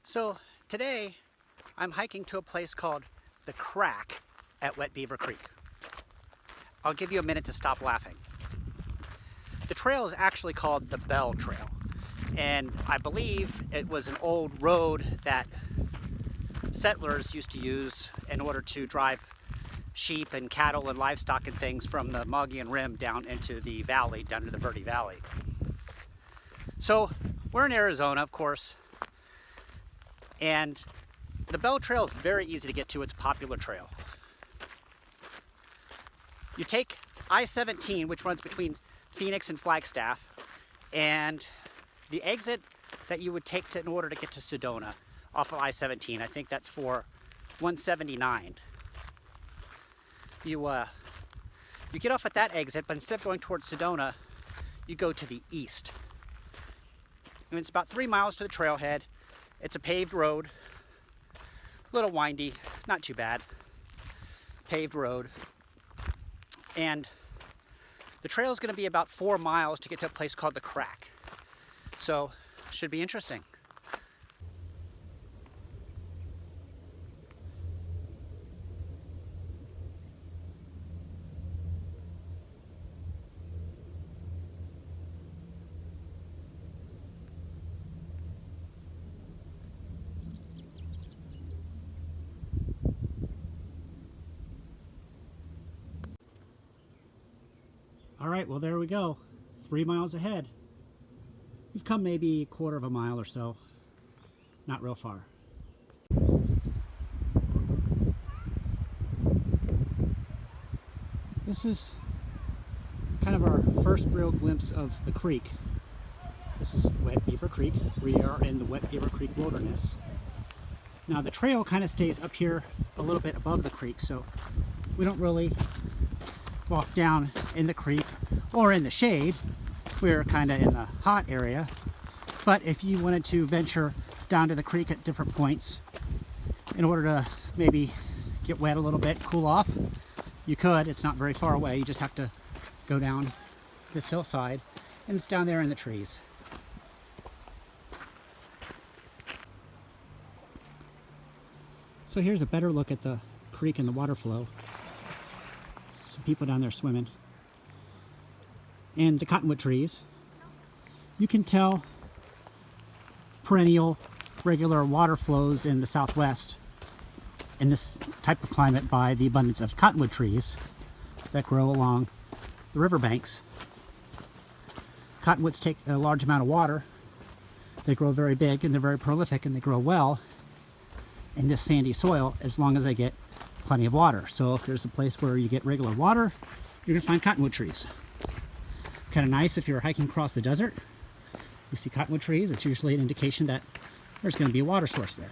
So today I'm hiking to a place called the Crack at Wet Beaver Creek. I'll give you a minute to stop laughing. The trail is actually called the Bell Trail, and I believe it was an old road that settlers used to use in order to drive sheep and cattle and livestock and things from the Mogollon Rim down into the valley, down to the Verde Valley. So we're in Arizona, of course, and the Bell Trail is very easy to get to. It's a popular trail. You take I-17, which runs between Phoenix and Flagstaff, and the exit that you would take in order to get to Sedona off of I-17, I think that's for 179. You get off at that exit, but instead of going towards Sedona, you go to the east. And it's about 3 miles to the trailhead. It's a paved road, a little windy, not too bad. Paved road. And the trail is going to be about 4 miles to get to a place called the Crack. So, should be interesting. All right, well, there we go. 3 miles ahead. We've come maybe a quarter of a mile or so. Not real far. This is kind of our first real glimpse of the creek. This is Wet Beaver Creek. We are in the Wet Beaver Creek Wilderness. Now the trail kind of stays up here a little bit above the creek, so we don't really walk down in the creek or in the shade. We're kind of in the hot area, but if you wanted to venture down to the creek at different points in order to maybe get wet a little bit, cool off, you could. It's not very far away. You just have to go down this hillside, and it's down there in the trees. So here's a better look at the creek and the water flow. Some people down there swimming. And the cottonwood trees. You can tell perennial, regular water flows in the southwest in this type of climate by the abundance of cottonwood trees that grow along the riverbanks. Cottonwoods take a large amount of water. They grow very big and they're very prolific, and they grow well in this sandy soil as long as they get plenty of water. So if there's a place where you get regular water, you're going to find cottonwood trees. Kind of nice if you're hiking across the desert. You see cottonwood trees, it's usually an indication that there's going to be a water source there.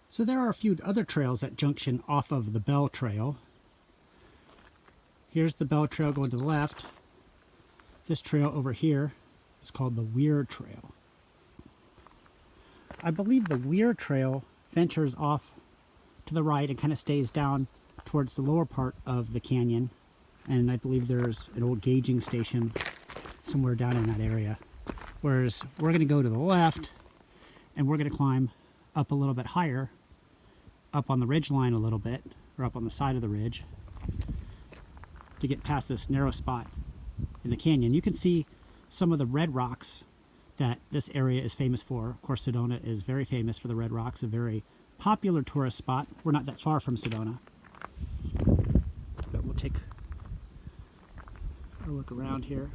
So there are a few other trails that junction off of the Bell Trail. Here's the Bell Trail going to the left. This trail over here is called the Weir Trail. I believe the Weir Trail ventures off to the right and kind of stays down towards the lower part of the canyon. And I believe there's an old gauging station somewhere down in that area. Whereas we're going to go to the left and we're going to climb up a little bit higher, up on the ridge line a little bit, or up on the side of the ridge, to get past this narrow spot in the canyon. You can see some of the red rocks that this area is famous for. Of course, Sedona is very famous for the red rocks, a very popular tourist spot. We're not that far from Sedona, but we'll take a look around here.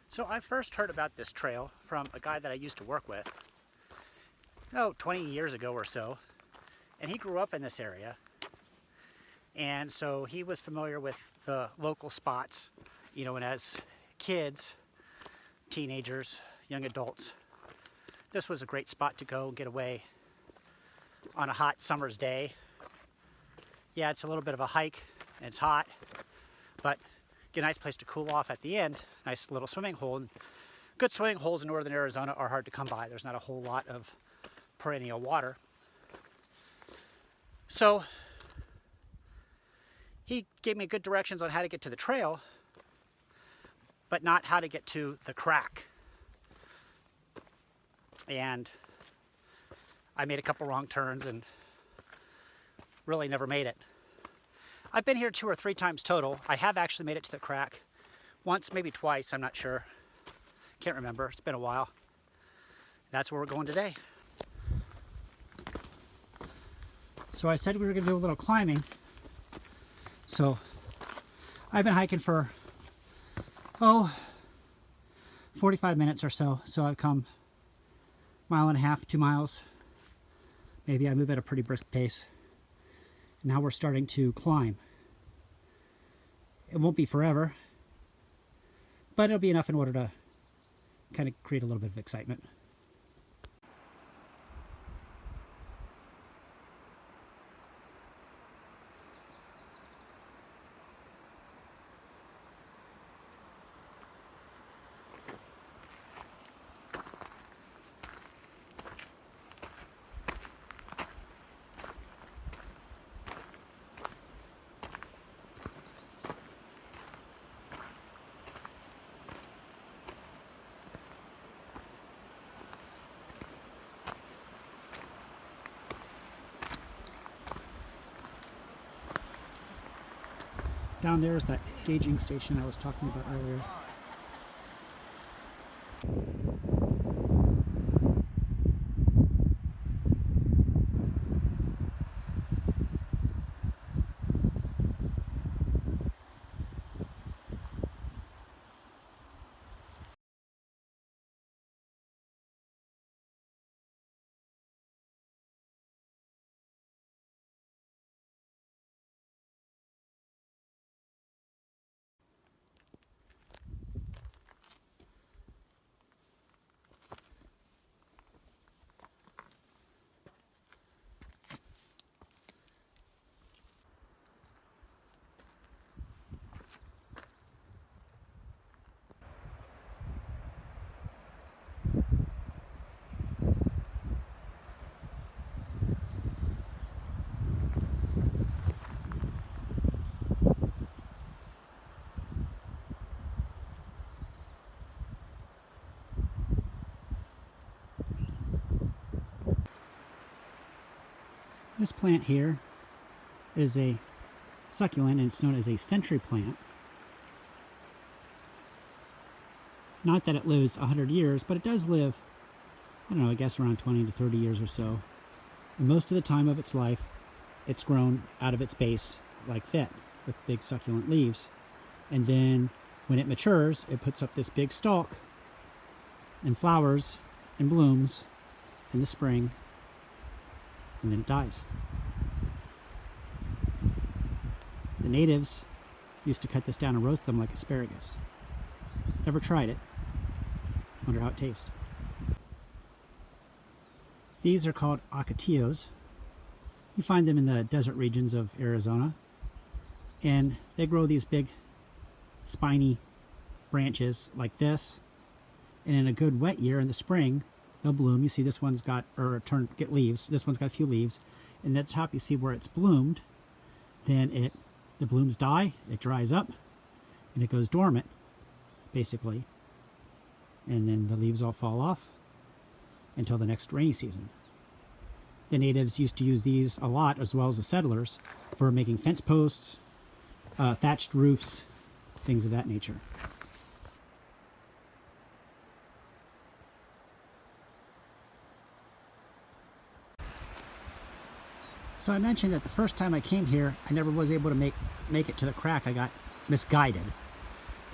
So I first heard about this trail from a guy that I used to work with, 20 years ago or so, and he grew up in this area, and so he was familiar with the local spots, and as kids, teenagers, young adults, this was a great spot to go get away on a hot summer's day. Yeah, it's a little bit of a hike and it's hot, but get a nice place to cool off at the end. Nice little swimming hole. And good swimming holes in northern Arizona are hard to come by. There's not a whole lot of perennial water. So he gave me good directions on how to get to the trail, but not how to get to the crack. And I made a couple wrong turns and really never made it. I've been here 2 or 3 times total. I have actually made it to the crack. Once, maybe twice, I'm not sure. Can't remember, it's been a while. That's where we're going today. So I said we were gonna do a little climbing. So I've been hiking for, 45 minutes or so. So I've come 1.5 miles, 2 miles. Maybe I move at a pretty brisk pace. Now we're starting to climb. It won't be forever, but it'll be enough in order to kind of create a little bit of excitement. Down there is that gauging station I was talking about earlier. This plant here is a succulent and it's known as a century plant. Not that it lives 100 years, but it does live, I don't know, I guess around 20 to 30 years or so. And most of the time of its life, it's grown out of its base like that, with big succulent leaves. And then when it matures, it puts up this big stalk and flowers and blooms in the spring, and then it dies. The natives used to cut this down and roast them like asparagus. Never tried it. Wonder how it tastes. These are called ocotillos. You find them in the desert regions of Arizona. And they grow these big spiny branches like this. And in a good wet year in the spring, they'll bloom. You see this one's got, get leaves. This one's got a few leaves. And at the top you see where it's bloomed. Then the blooms die, it dries up, and it goes dormant, basically. And then the leaves all fall off until the next rainy season. The natives used to use these a lot, as well as the settlers, for making fence posts, thatched roofs, things of that nature. So I mentioned that the first time I came here, I never was able to make it to the crack. I got misguided.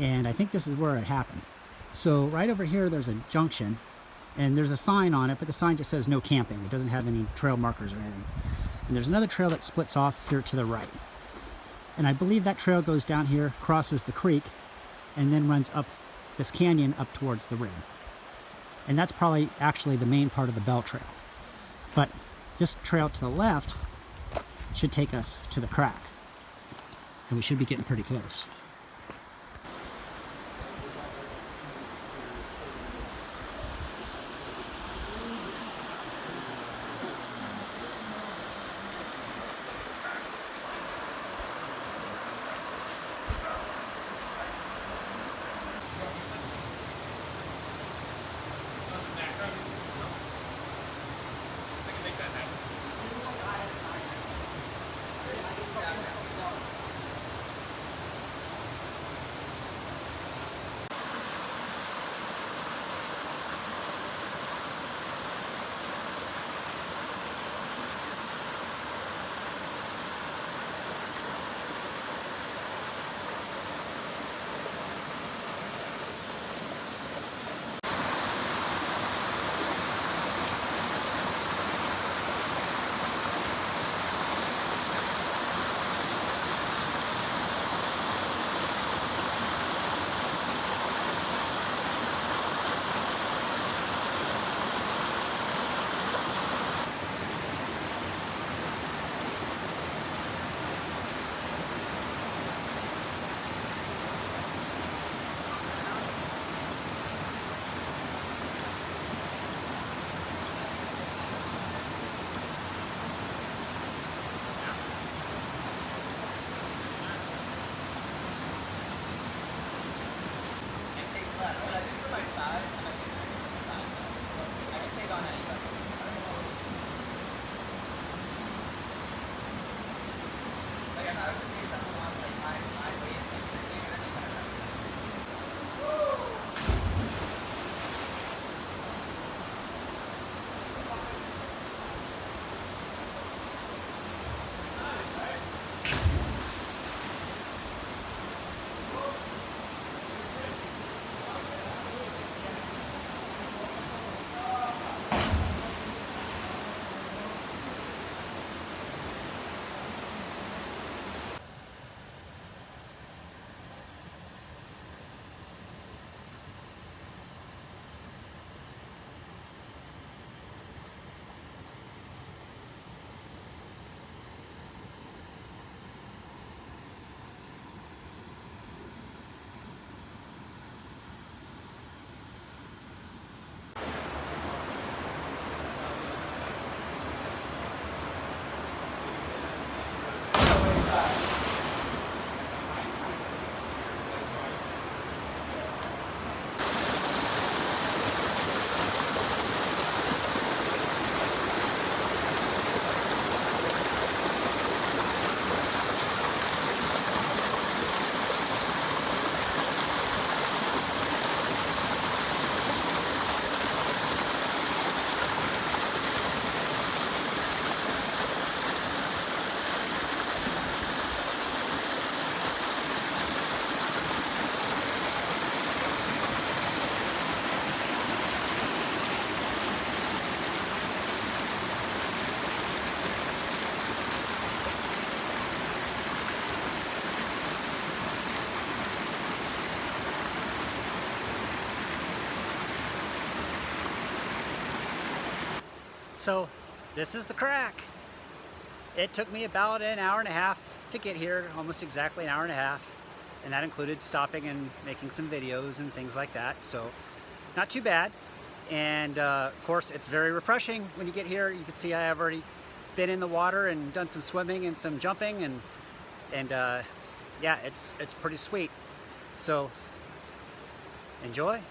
And I think this is where it happened. So right over here, there's a junction, and there's a sign on it, but the sign just says no camping. It doesn't have any trail markers or anything. And there's another trail that splits off here to the right. And I believe that trail goes down here, crosses the creek, and then runs up this canyon up towards the rim. And that's probably actually the main part of the belt trail. But this trail to the left should take us to the crack. And we should be getting pretty close. So this is the crack. It took me about an hour and a half to get here, almost exactly an hour and a half. And that included stopping and making some videos and things like that. So not too bad. And of course, it's very refreshing when you get here. You can see I have already been in the water and done some swimming and some jumping, and yeah, it's pretty sweet. So enjoy.